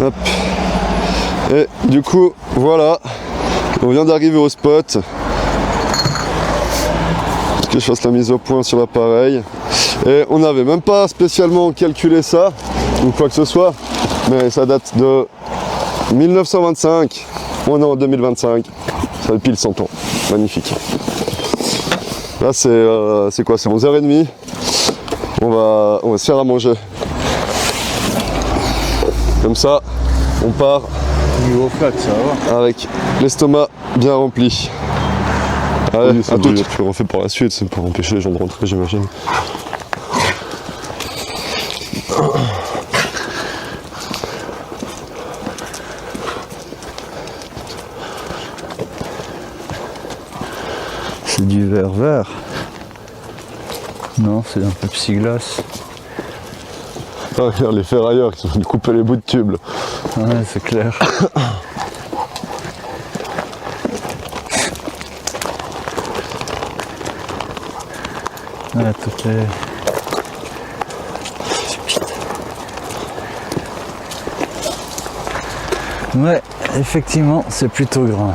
Hop. Et du coup, voilà, on vient d'arriver au spot. Parce que je fasse la mise au point sur l'appareil. Et on n'avait même pas spécialement calculé ça, ou quoi que ce soit, mais ça date de 1925. On est en 2025. Ça fait pile 100 ans. Magnifique. Là, c'est quoi? C'est 11h30. On va se faire à manger. Comme ça, on part niveau flat, ça va. avec l'estomac bien rempli. Allez, Oui, à tout. Tu le refais par la suite, c'est pour empêcher les gens de rentrer, j'imagine. C'est du verre vert. Non, c'est un Pepsi Glace. Ah, regarde les ferrailleurs qui sont de couper les bouts de tubes. Là. Ouais, c'est clair. Ouais, tout est... Ouais, effectivement, c'est plutôt grand.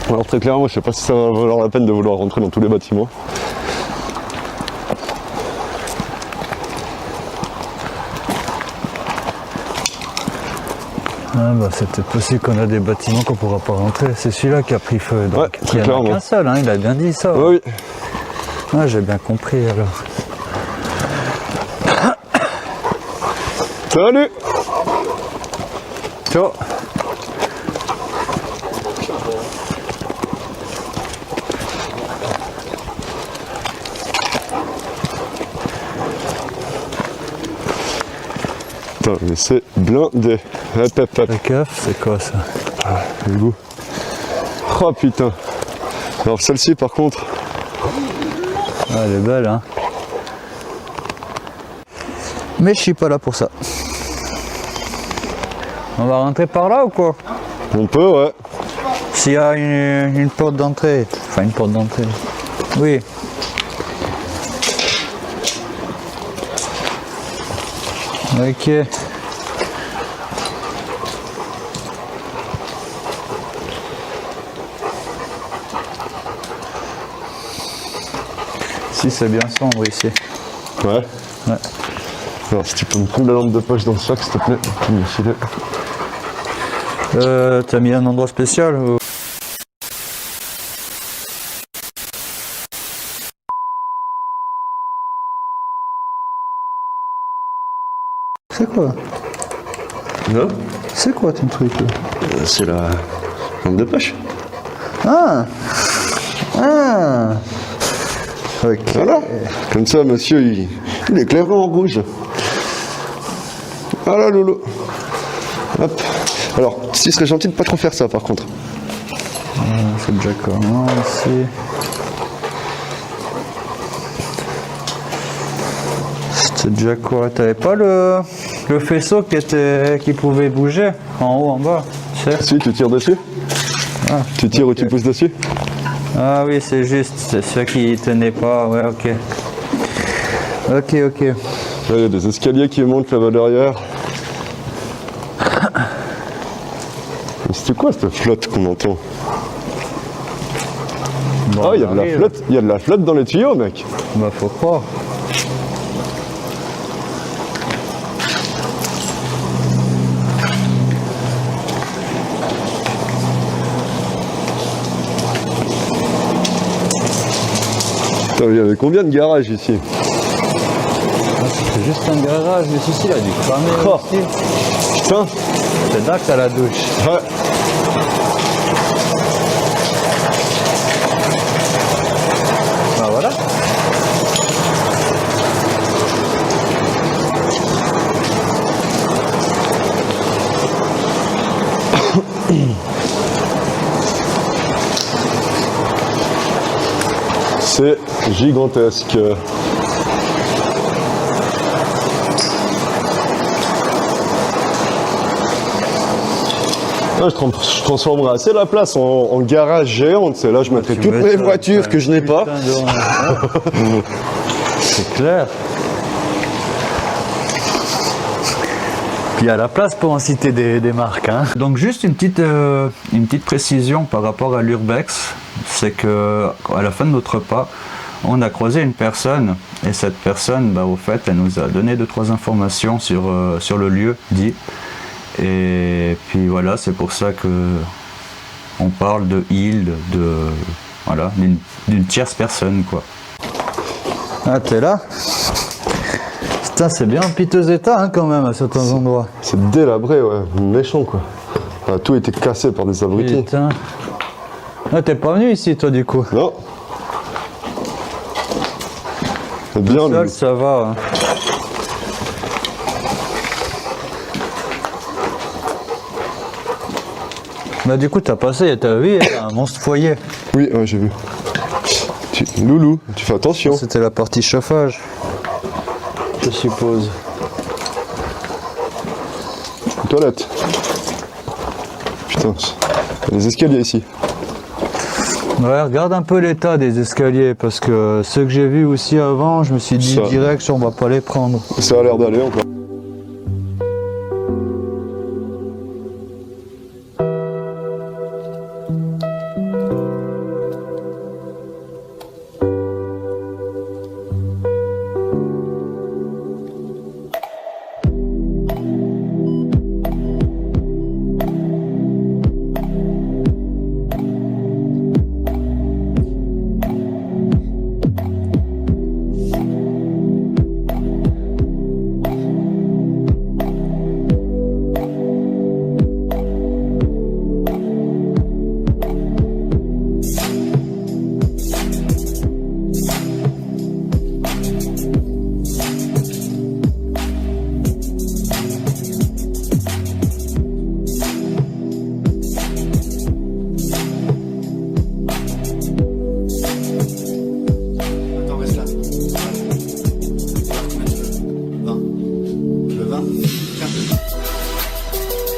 Alors très clairement, je sais pas si ça va valoir la peine de vouloir rentrer dans tous les bâtiments. Ah bah c'est peut-être possible qu'on a des bâtiments qu'on pourra pas rentrer. C'est celui-là qui a pris feu. Donc. Ouais, très Il n'y en a clairement. qu'un seul, hein, il a bien dit ça. Oui, Ouais, j'ai bien compris alors. salut. Ciao. Putain, mais c'est blindé. Hop, hop, hop. La CAF, c'est quoi ça? Le goût. Oh putain. Alors celle-ci par contre, Ah, elle est belle, hein. Mais je suis pas là pour ça. On va rentrer par là ou quoi? on peut, ouais. S'il y a une porte d'entrée. Enfin, une porte d'entrée. Oui. Ok. Si, c'est bien sombre ici. Ouais. Ouais. Alors si tu peux me prendre la lampe de poche dans le sac s'il te plaît, tu me filer. T'as mis un endroit spécial ou... C'est quoi? Non, C'est quoi ton truc là? c'est la lampe de poche. Ah! Ah! Ok. Voilà. Comme ça, monsieur, il éclaire en rouge. Voilà, Lolo. Hop. Alors, s'il serait gentil de pas trop faire ça, par contre. C'est déjà commencé. C'était déjà quoi? T'avais pas le faisceau qui pouvait bouger en haut, en bas? Tu sais? Si, tu tires dessus. Ah, Tu tires ou tu pousses dessus. Ah oui, c'est juste, c'est ça qui tenait pas, ouais, ok. Ok. Là, il y a des escaliers qui montent là-bas derrière. Mais c'était quoi cette flotte qu'on entend? Bon, Ah, il y a de la arrive. flotte, il y a de la flotte dans les tuyaux, mec. Bah, faut croire. Putain, il y avait combien de garages ici? C'est juste un garage, mais ici, il a dû cramer Oh. aussi. Putain. C'est là que t'as la douche. Ouais. Bah voilà. C'est gigantesque. Ah, je transformerai assez la place en garage géant. C'est là, je mettrai toutes mes voitures que je n'ai pas. C'est clair. Il y a la place pour en citer des marques. Hein. Donc juste une petite précision par rapport à l'Urbex, c'est que à la fin de notre repas, on a croisé une personne et cette personne, bah, au fait, elle nous a donné 2-3 informations sur le lieu dit. Et puis voilà, c'est pour ça que on parle de île, voilà, d'une tierce personne quoi. Ah t'es là? Putain, c'est bien en piteux état hein, quand même à certains endroits. C'est délabré, ouais, méchant quoi. Ah, tout était cassé par des abrutis. Putain. Ah, t'es pas venu ici toi du coup? Non. C'est bien Tout seul, lui. ça va. Hein. Bah du coup t'as passé, t'as vu, il y a un monstre foyer. Oui, ouais, j'ai vu. Loulou, tu fais attention. C'était la partie chauffage, je suppose. Toilette. Putain, il y a des escaliers ici. Ouais, regarde un peu l'état des escaliers, parce que ceux que j'ai vus aussi avant, je me suis dit Ça. direct, on va pas les prendre. Ça a l'air d'aller encore. Attends, reste là. Combien tu veux? 20. Tu veux 20? Tiens. Voilà.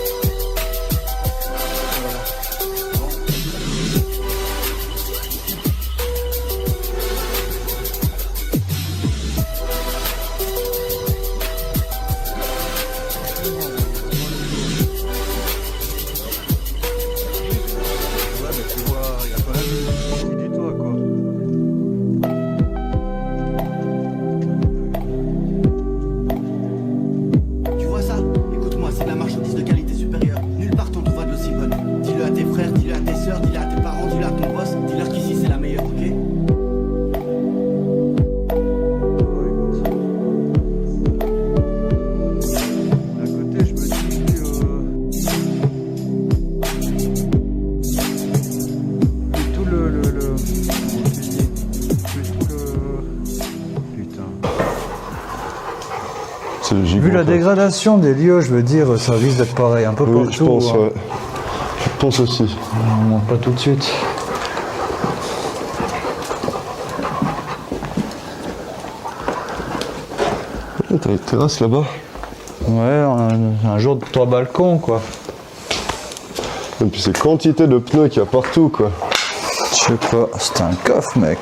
Ouais, mais tu vois, il y a quand même du toit quoi. Tu vois ça? Écoute-moi, c'est de la marchandise de qualité supérieure. Nulle part on trouvera de l'aussi bonne. Dis-le à tes frères, dis-le à tes sœurs, dis-le à tes parents, dis-le à ton boss, dis-leur qu'ici c'est la meilleure, ok? D'un côté, je me dis que plus tout comment tu dis, plus tout putain. C'est le gigot. Vu la dégradation des lieux, je veux dire, ça risque d'être pareil un peu Oui, partout. je pense, hein. ouais. Je pense aussi. On monte pas tout de suite. T'as une terrasse là-bas. Ouais, un jour de 3 balcons quoi. Et puis c'est quantité de pneus qu'il y a partout quoi. Je sais pas, c'est un coffre mec.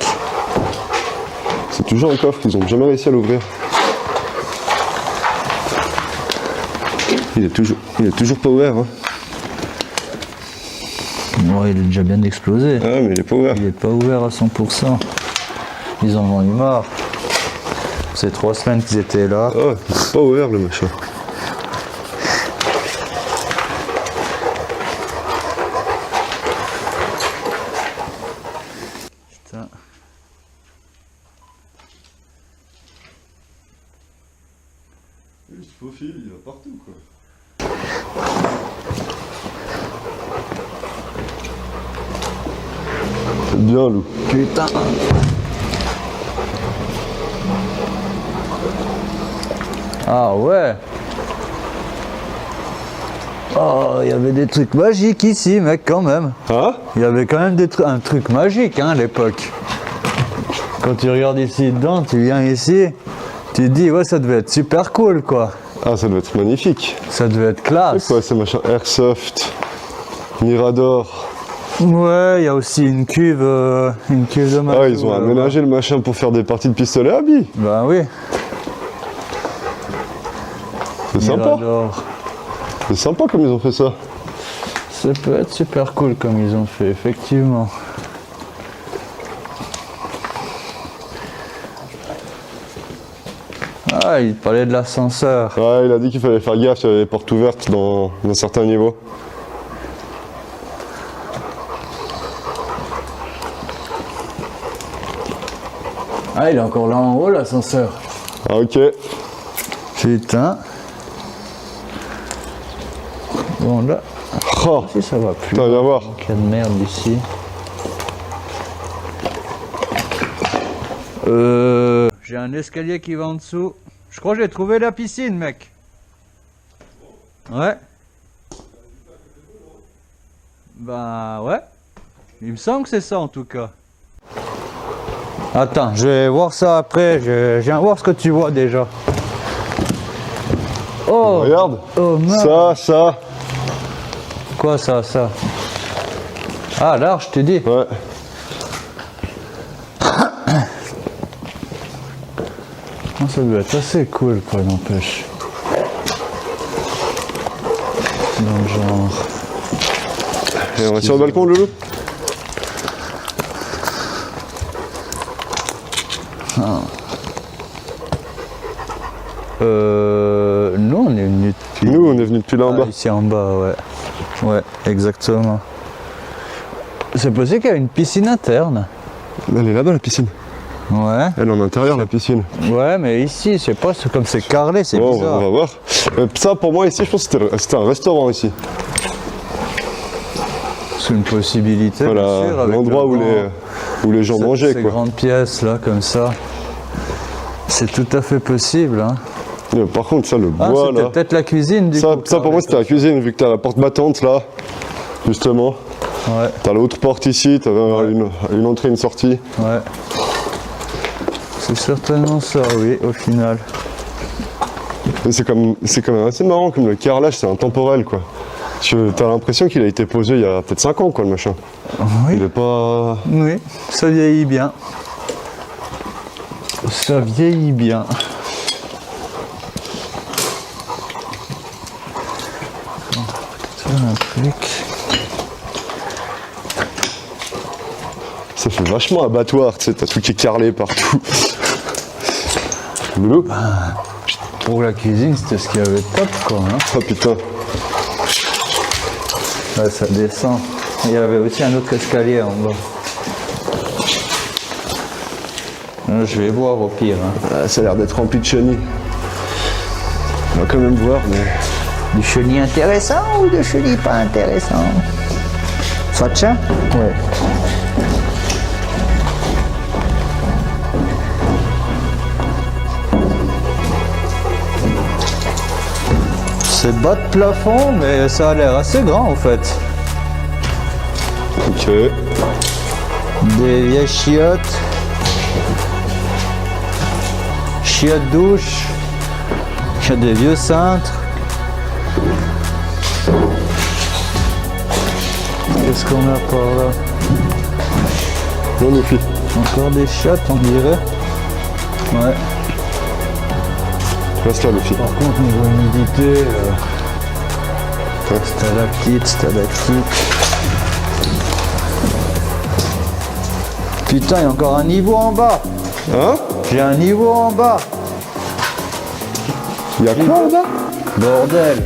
C'est toujours un coffre, ils ont jamais réussi à l'ouvrir. Il est toujours pas ouvert. Hein. Ouais, il est déjà bien explosé. Ah mais il est pas ouvert. Il est pas ouvert à 100%. Ils en ont eu marre. C'est 3 semaines qu'ils étaient là. Ah, il est pas ouvert le machin. Putain. Il se faufile, il va partout quoi. C'est bien Lou. Putain. Ah ouais. Oh, il y avait des trucs magiques ici, mec, quand même. Hein? Il y avait quand même un truc magique, hein, à l'époque. Quand tu regardes ici dedans, tu viens ici, tu te dis, ouais, ça devait être super cool, quoi. Ah ça doit être magnifique. Ça devait être C'est classe. quoi ces machins? Airsoft, Mirador. Ouais, il y a aussi une cuve de matou. Ah ils ont aménagé le machin pour faire des parties de pistolet à billes. Bah oui. C'est sympa. Mirador. C'est sympa comme ils ont fait ça. Ça peut être super cool comme ils ont fait, effectivement. Ah, il parlait de l'ascenseur. Ouais, il a dit qu'il fallait faire gaffe, il y avait des portes ouvertes dans certains niveaux. Ah, il est encore là en haut, l'ascenseur. Ah, ok. Putain. Bon, là, Oh, si ça va plus. putain, viens voir. Quelle merde ici. J'ai un escalier qui va en dessous. Je crois que j'ai trouvé la piscine, mec. Ouais. Bah ouais. Il me semble que c'est ça en tout cas. Attends, je vais voir ça après. Je viens voir ce que tu vois déjà. Oh. Regarde. Oh merde. Ça. Quoi ça? Ah là, je t'ai dit. Ouais. Oh, ça doit être assez cool quoi, n'empêche. Dans le genre. Et on va sur le balcon, Loulou? Nous on est venu depuis. Nous, on est venu depuis là en bas. Ici en bas, ouais. Ouais, exactement. C'est possible qu'il y a une piscine interne. Elle est là-bas, la piscine. Ouais. Elle est en intérieur, la piscine. Ouais, mais ici, je sais pas, c'est comme c'est carrelé, c'est Bon, bizarre. on va voir. Ça, pour moi, ici, je pense que c'était un restaurant ici. C'est une possibilité, bien sûr, Voilà, avec l'endroit le où les gens mangeaient, ces quoi. grandes pièces là, comme ça. C'est tout à fait possible. Hein. Par contre, ça, le Ah, bois, c'était là. peut-être la cuisine du coup. Ça, pour moi, c'était la cuisine, vu que t'as la porte battante, là. Justement. Ouais, T'as l'autre porte ici, t'as une entrée, une sortie. ouais. C'est certainement ça, oui, au final. Et c'est quand même assez marrant, comme le carrelage, c'est intemporel, quoi. T'as l'impression qu'il a été posé il y a peut-être 5 ans, quoi, le machin. Oui, Il est pas... oui, ça vieillit bien. Ça vieillit bien. Un truc. Ça fait vachement abattoir, tu sais, t'as tout qui est carrelé partout. Loulou. Pour la cuisine, c'était ce qu'il y avait de top, quoi. Hein. Oh putain. Ouais, ça descend. Il y avait aussi un autre escalier en bas. Je vais voir au pire. Hein. Ah, ça a l'air d'être rempli de chenilles. On va quand même voir, mais... Du chenille intéressant ou de chenille pas intéressant? Ça tient? Ouais. C'est bas de plafond, mais ça a l'air assez grand en fait. Ok. Des vieilles chiottes. Chiottes douche. Il y a des vieux cintres. Qu'est-ce qu'on a par là? Magnifique. Encore des chiottes, on dirait. Ouais. Reste là, Luffy. Par contre, niveau humidité, stalactite. Putain, il y a encore un niveau en bas. Hein? J'ai un niveau en bas. Il y a quoi en bas? Bordel.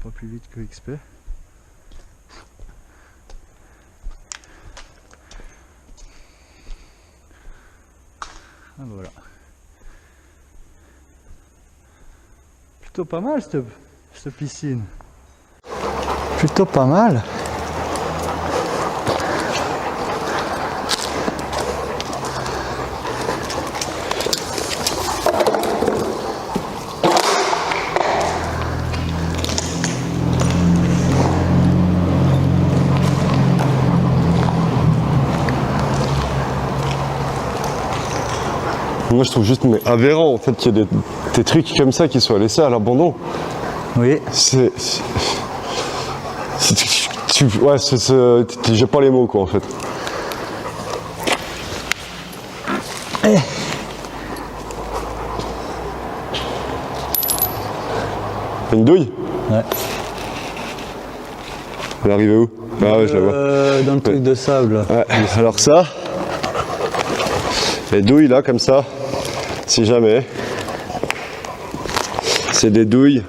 pas plus vite que XP. Ah, voilà. Plutôt pas mal cette piscine. Plutôt pas mal. Moi je trouve juste mais aberrant en fait qu'il y ait des trucs comme ça qui soient laissés à l'abandon. Oui. J'ai pas les mots quoi en fait. Une douille? Ouais. Elle est arrivée où? Ah ouais, je la vois. Dans le truc de sable. Ouais, alors ça, les douilles là comme ça, si jamais, c'est des douilles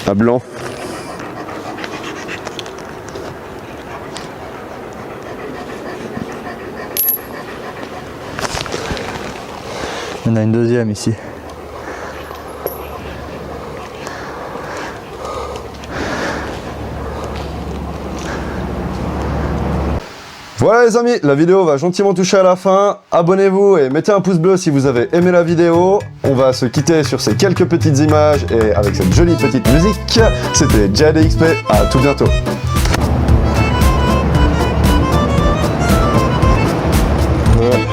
à blanc. Il y en a une deuxième ici. Voilà les amis, la vidéo va gentiment toucher à la fin. Abonnez-vous et mettez un pouce bleu si vous avez aimé la vidéo. On va se quitter sur ces quelques petites images et avec cette jolie petite musique. C'était JDXP, à tout bientôt. Ouais.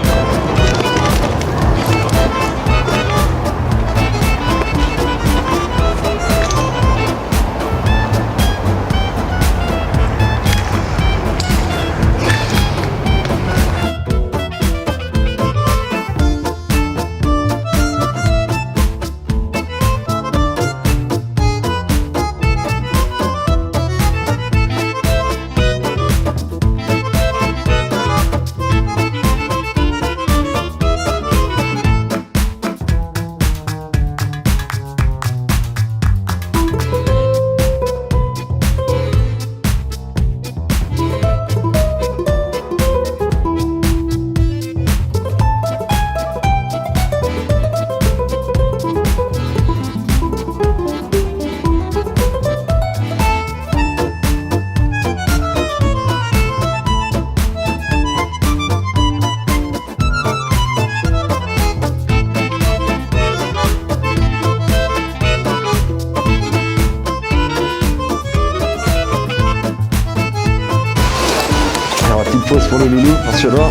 Petite pause pour le loulou, parce que là,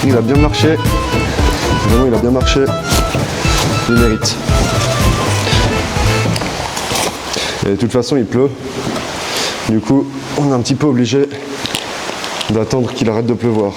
il a bien marché. Vraiment, il a bien marché. Il mérite. Et de toute façon, il pleut. Du coup, on est un petit peu obligé d'attendre qu'il arrête de pleuvoir.